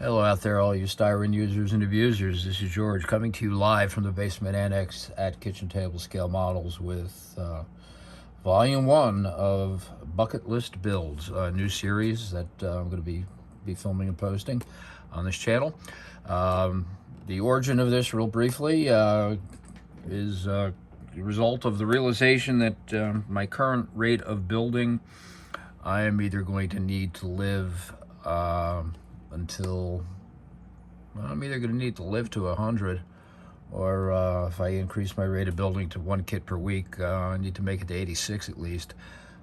Hello out there, all you styrene users and abusers. This is George coming to you live from the basement annex at Kitchen Table Scale Models with Volume 1 of Bucket List Builds, a new series that I'm going to be filming and posting on this channel. The origin of this, real briefly, is the result of the realization that my current rate of building, I am either going to need to live until I'm either going to need to live to 100, or if I increase my rate of building to 1 kit per week, I need to make it to 86 at least.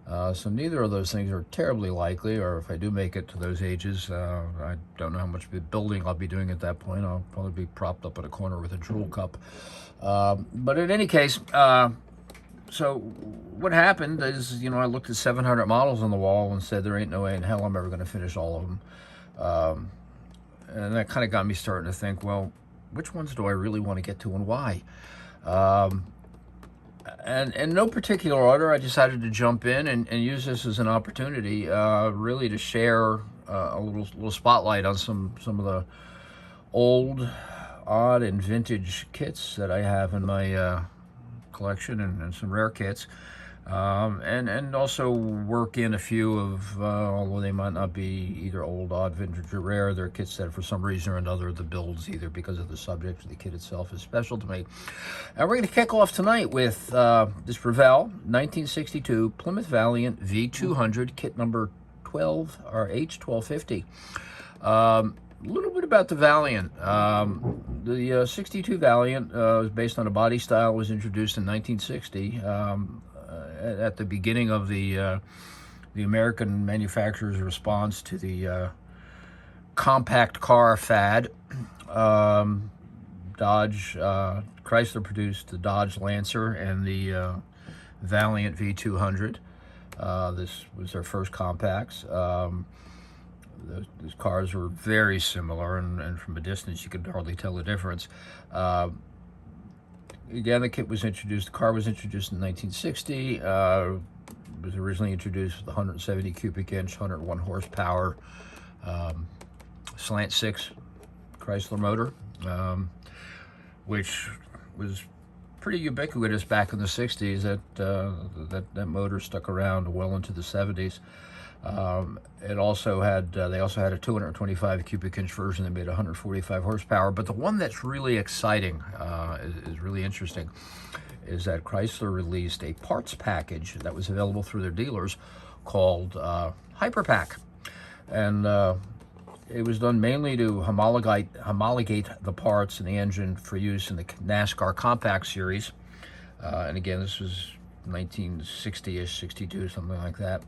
So neither of those things are terribly likely, or if I do make it to those ages, I don't know how much building I'll be doing at that point. I'll probably be propped up in a corner with a drool cup. But in any case, so what happened is, I looked at 700 models on the wall and said, there ain't no way in hell I'm ever going to finish all of them. And that kind of got me starting to think, well, which ones do I really want to get to and why? And in no particular order, I decided to jump in and use this as an opportunity, really to share a little spotlight on some of the old, odd, and vintage kits that I have in my collection, and some rare kits, and also work in a few of, although they might not be either old, odd, vintage, or rare, they're kits that for some reason or another, the builds, either because of the subject or the kit itself, is special to me. And we're going to kick off tonight with this Revell 1962 Plymouth Valiant V200 kit number 12, or H1250. A little bit about the Valiant. The 62 Valiant was based on a body style, was introduced in 1960 at the beginning of the American manufacturer's response to the compact car fad. Chrysler produced the Dodge Lancer and the Valiant V200. This was their first compacts. Those cars were very similar, and from a distance you could hardly tell the difference. Again, the car was introduced in 1960. It was originally introduced with 170 cubic inch, 101 horsepower, slant 6 Chrysler motor, which was pretty ubiquitous back in the 60s. That motor stuck around well into the 70s. It also had they also had a 225 cubic inch version that made 145 horsepower. But the one that's really exciting, is really interesting, is that Chrysler released a parts package that was available through their dealers called Hyperpack, and it was done mainly to homologate the parts in the engine for use in the NASCAR Compact Series. And again, this was 1960-ish, 62, something like that.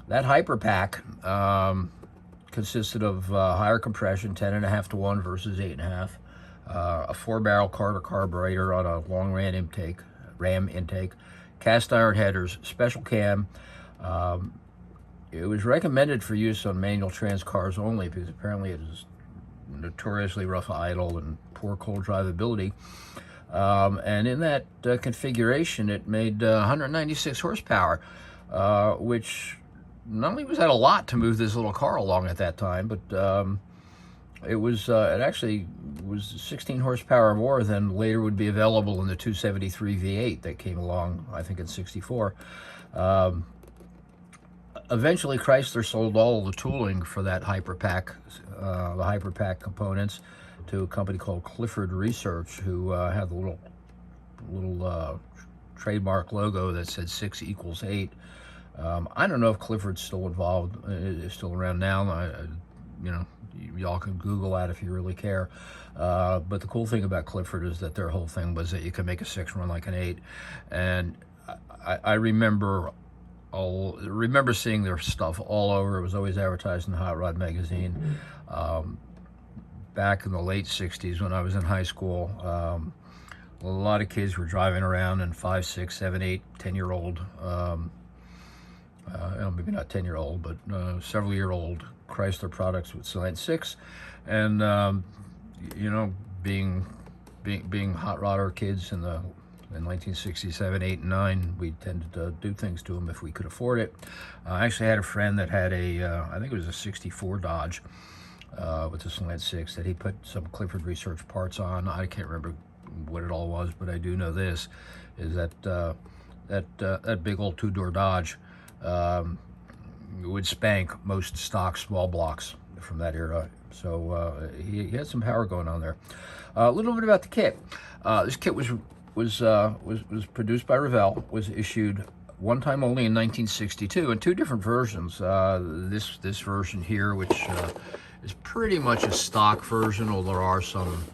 That Hyperpack consisted of higher compression, 10.5 to 1 versus 8.5, a 4-barrel Carter carburetor on a long ram intake, cast iron headers, special cam. It was recommended for use on manual trans cars only because apparently it is notoriously rough idle and poor cold drivability. And in that configuration, it made 196 horsepower, which not only was that a lot to move this little car along at that time, but it actually was 16 horsepower more than later would be available in the 273 V8 that came along, I think, in 64. Eventually, Chrysler sold all the tooling for that Hyperpack, the Hyperpack components, to a company called Clifford Research, who had the little trademark logo that said 6 equals 8. I don't know if Clifford's still involved, is still around now. Y'all can Google that if you really care. But the cool thing about Clifford is that their whole thing was that you could make a 6 run like an 8. And I remember seeing their stuff all over. It was always advertised in Hot Rod magazine. Back in the late 60s when I was in high school, a lot of kids were driving around in 5, 6, 7, 8, 10-year-old, maybe not 10-year-old, but several-year-old Chrysler products with slant 6. And, being hot rodder kids in 1967, 8, and 9, we tended to do things to them if we could afford it. I actually had a friend that had I think it was a 64 Dodge, with the Slant 6 that he put some Clifford Research parts on. I can't remember what it all was, but I do know this, is that that big old two-door Dodge would spank most stock small blocks from that era. So he had some power going on there. A little bit about the kit. This kit was produced by Revell, was issued one time only in 1962 in two different versions. This version here, which is pretty much a stock version, although there are some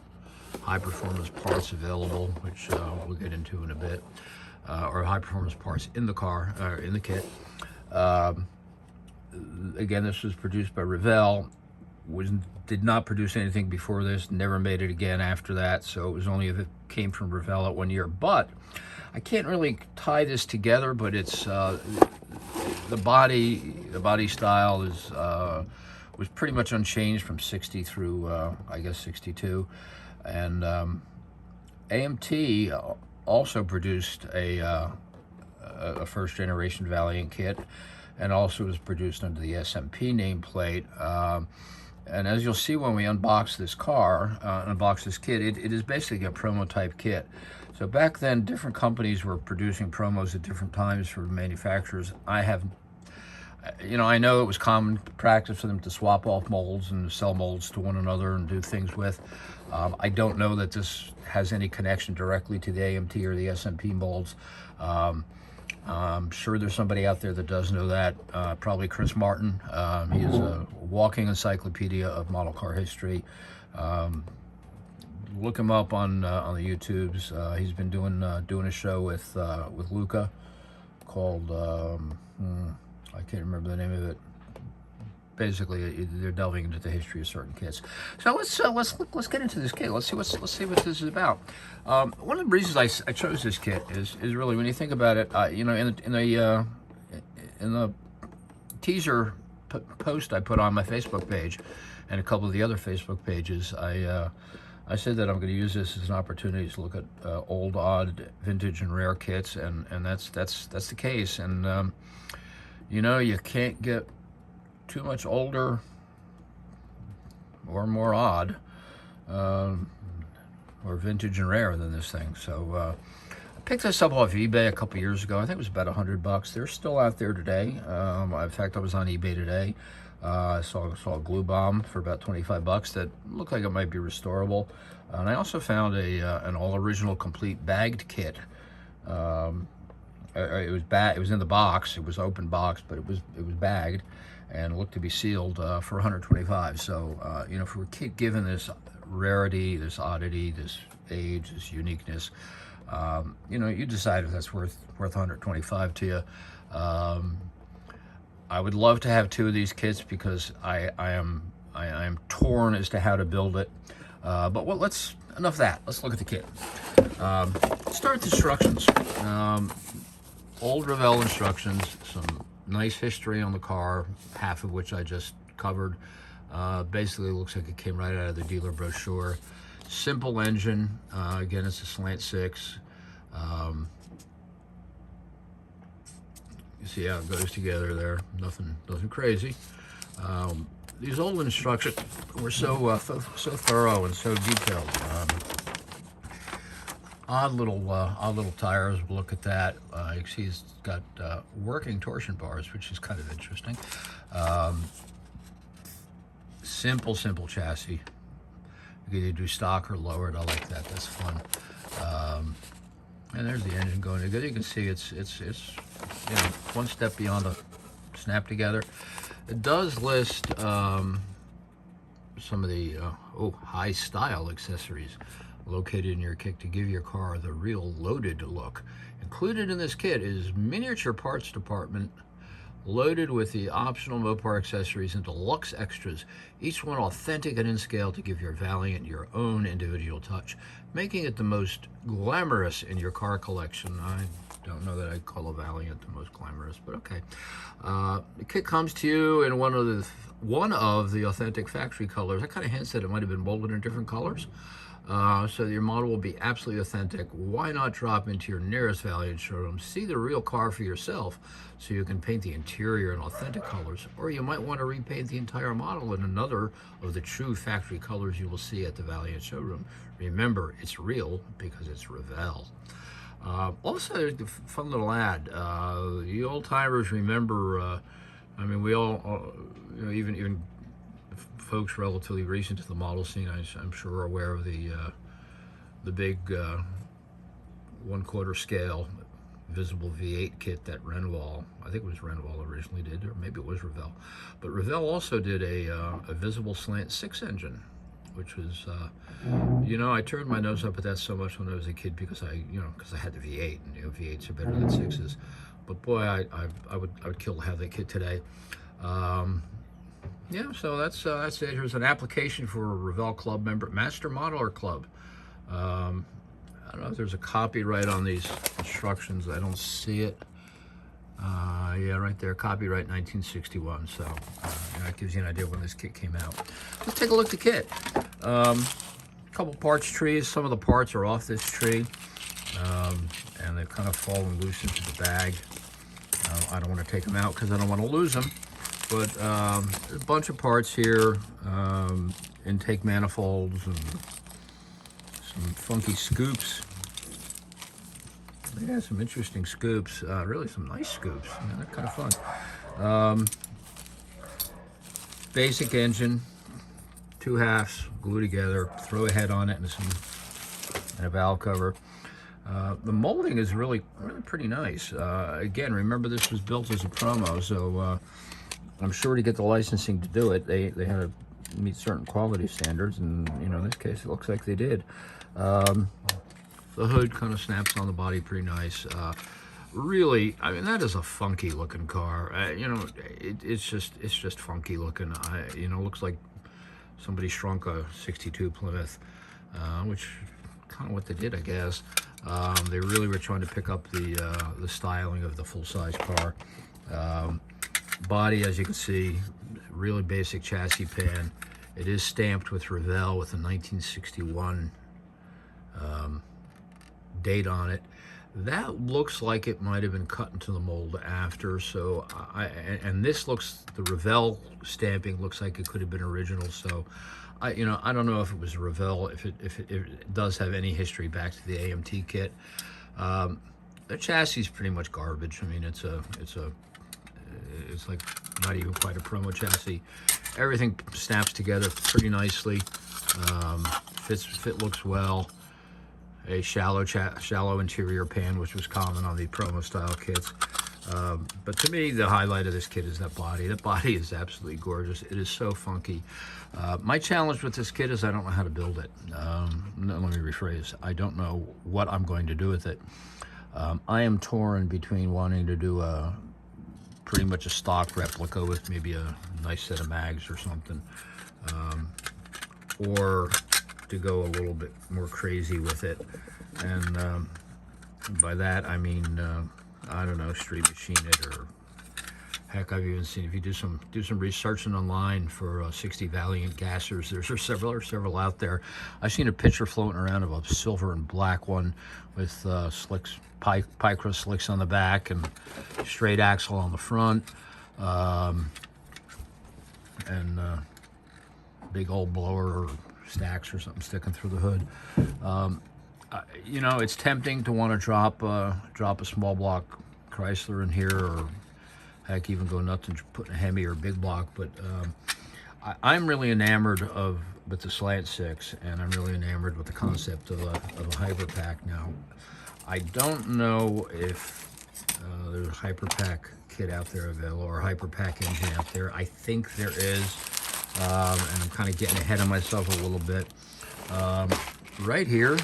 high performance parts available, which we'll get into in a bit, or high performance parts in the car, in the kit. Again, this was produced by Revell. Did not produce anything before this, never made it again after that, so it was only if it came from Revell at 1 year. But I can't really tie this together, but it's the body style is was pretty much unchanged from 60 through I guess 62, and AMT also produced a first generation Valiant kit, and also was produced under the SMP nameplate. And as you'll see when we unbox this car, unbox this kit, it is basically a promo type kit. So back then, different companies were producing promos at different times for manufacturers. I know it was common practice for them to swap off molds and sell molds to one another and do things with. I don't know that this has any connection directly to the AMT or the SMP molds. I'm sure there's somebody out there that does know that. Probably Chris Martin. He is a walking encyclopedia of model car history. Look him up on the YouTubes. He's been doing a show with Luca called I can't remember the name of it. Basically, they're delving into the history of certain kits. So let's get into this kit. Let's see what this is about. One of the reasons I chose this kit is really, when you think about it, in the teaser post I put on my Facebook page and a couple of the other Facebook pages, I said that I'm going to use this as an opportunity to look at old, odd, vintage, and rare kits, and that's the case. And you can't get too much older or more odd or vintage and rare than this thing. So I picked this up off eBay a couple years ago. I think it was about $100. They're still out there today. In fact, I was on eBay today. I saw a glue bomb for about 25 bucks that looked like it might be restorable. And I also found an all original complete bagged kit. It was in the box. It was open box, but it was bagged and looked to be sealed for 125. So for a kit given this rarity, this oddity, this age, this uniqueness, you decide if that's worth 125 to you. I would love to have two of these kits because I am torn as to how to build it. But enough of that. Let's look at the kit. Start with instructions. Old Revell instructions, some nice history on the car, half of which I just covered. Basically, it looks like it came right out of the dealer brochure. Simple engine. Again, it's a Slant 6. You see how it goes together there. Nothing crazy. These old instructions were so thorough and so detailed. Odd little tires. We'll look at that. You see he's got working torsion bars, which is kind of interesting. Simple You can either do stock or lowered. I like that. That's fun. And there's the engine going together. You can see it's one step beyond a snap together. It does list some of the high style accessories located in your kit to give your car the real loaded look. Included in this kit is miniature parts department loaded with the optional Mopar accessories and deluxe extras, each one authentic and in scale to give your Valiant your own individual touch, making it the most glamorous in your car collection. I don't know that I'd call a Valiant the most glamorous, but okay. The kit comes to you in one of the authentic factory colors. That kind of hints that it might have been molded in different colors. so your model will be absolutely authentic. Why not drop into your nearest Valiant showroom, see the real car for yourself, so you can paint the interior in authentic colors, or you might want to repaint the entire model in another of the true factory colors you will see at the Valiant showroom. Remember, it's real because it's Revell. Also, a fun little ad. The old timers remember. I mean, we all, you know, even folks relatively recent to the model scene, I'm sure are aware of the big 1/4 scale visible V8 kit that Revell, I think it was Revell originally did, or maybe it was Revell, but Revell also did a visible slant 6 engine, which was, you know, I turned my nose up at that so much when I was a kid because because I had the V8, and you know, V8s are better than 6s. But boy, I would kill to have that kit today. Yeah, so that's it. Here's an application for a Revell Club member, Master Modeler Club. I don't know if there's a copyright on these instructions. I don't see it. Yeah, right there, copyright 1961. So that gives you an idea when this kit came out. Let's take a look at the kit. A couple parts trees. Some of the parts are off this tree, and they've kind of fallen loose into the bag. I don't want to take them out because I don't want to lose them. But a bunch of parts here, intake manifolds and some funky scoops. Yeah, some interesting scoops. Really some nice scoops. Yeah, they're kind of fun. Basic engine, 2 halves, glue together, throw a head on it and a valve cover. The molding is really pretty nice. Again, remember this was built as a promo, so I'm sure to get the licensing to do it, they had to meet certain quality standards, and you know, in this case, it looks like they did. The hood kind of snaps on the body pretty nice. Really, I mean, that is a funky looking car. You know, it's just funky looking. You know, looks like somebody shrunk a '62 Plymouth, which kind of what they did, I guess. They really were trying to pick up the styling of the full-size car. Body, as you can see, really basic chassis pan. It is stamped with Revell with a 1961 date on it. That looks like it might have been cut into the mold after. So, and this looks, the Revell stamping looks like it could have been original. So, I don't know if it was Revell, if it does have any history back to the AMT kit. The chassis is pretty much garbage. I mean, it's like not even quite a promo chassis. Everything snaps together pretty nicely. Fit looks well. A shallow interior pan, which was common on the promo style kits. But to me, the highlight of this kit is that body. That body is absolutely gorgeous. It is so funky. My challenge with this kit is I don't know how to build it. No, let me rephrase. I don't know what I'm going to do with it. I am torn between wanting to do pretty much a stock replica with maybe a nice set of mags or something, or to go a little bit more crazy with it. And by that I mean I don't know, street machine it, or heck, I've even seen, if you do some researching online for 60 Valiant gassers, there's several out there. I've seen a picture floating around of a silver and black one with slicks, Picro slicks on the back and straight axle on the front, and big old blower or stacks or something sticking through the hood. You know, it's tempting to want to drop a small block Chrysler in here, or heck, even go nuts and put a Hemi or big block. But I'm really enamored with the Slant 6, and I'm really enamored with the concept of a Hyperpack. Now, I don't know if there's a Hyperpack kit out there available, or a Hyperpack engine out there. I think there is, and I'm kind of getting ahead of myself a little bit. Right here,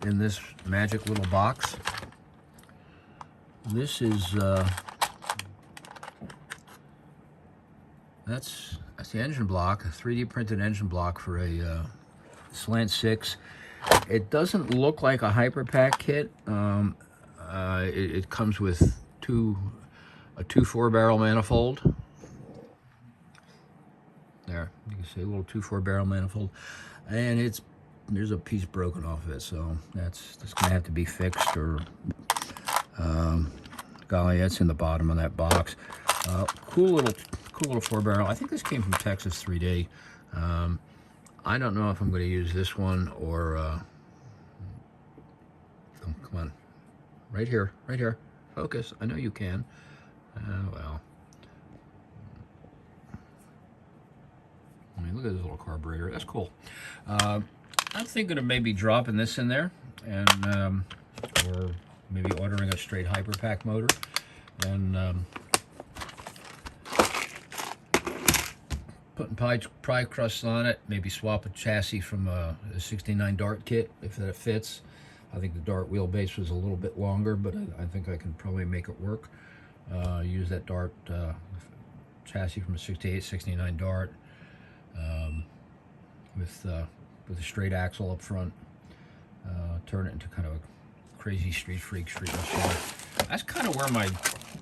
in this magic little box, this is that's the engine block, a 3D printed engine block for a Slant 6. It doesn't look like a Hyperpack kit. It comes with a two 4-barrel manifold, There, you can see a little 2.4 barrel manifold, and there's a piece broken off of it, so that's gonna have to be fixed, or golly, that's in the bottom of that box. Cool little 4 barrel. I think this came from Texas 3D. I don't know if I'm going to use this one or come on, right here, focus. I know you can. Well, I mean, look at this little carburetor. That's cool. I'm thinking of maybe dropping this in there, and or maybe ordering a straight hyperpack motor, and putting pie crusts on it. Maybe swap a chassis from a 69 Dart kit if that fits. I think the Dart wheelbase was a little bit longer, but I think I can probably make it work. Use that Dart chassis from a 68, 69 Dart with a straight axle up front. Turn it into kind of a crazy street machine. That's kind of where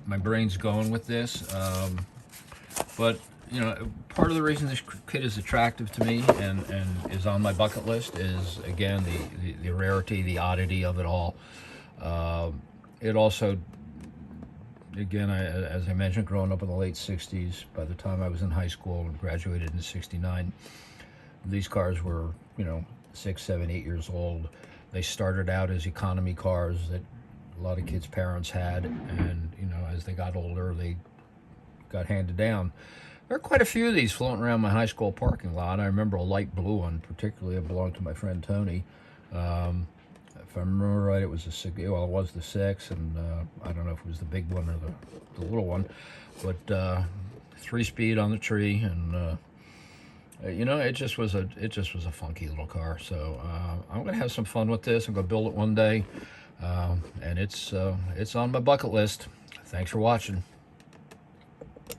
my brain's going with this. But you know, part of the reason this kit is attractive to me and is on my bucket list is, again, the rarity, the oddity of it all. It also, again, as I mentioned, growing up in the late 60s, by the time I was in high school and graduated in 69, these cars were, you know, 6, 7, 8 years old. They started out as economy cars that a lot of kids' parents had, and, you know, as they got older, they got handed down. There are quite a few of these floating around my high school parking lot. I remember a light blue one, particularly. It belonged to my friend Tony. If I remember right, it was the 6. Well, it was the 6, and I don't know if it was the big one or the little one, but 3-speed on the tree, and you know, it just was a funky little car. So I'm gonna have some fun with this. I'm gonna build it one day, and it's on my bucket list. Thanks for watching.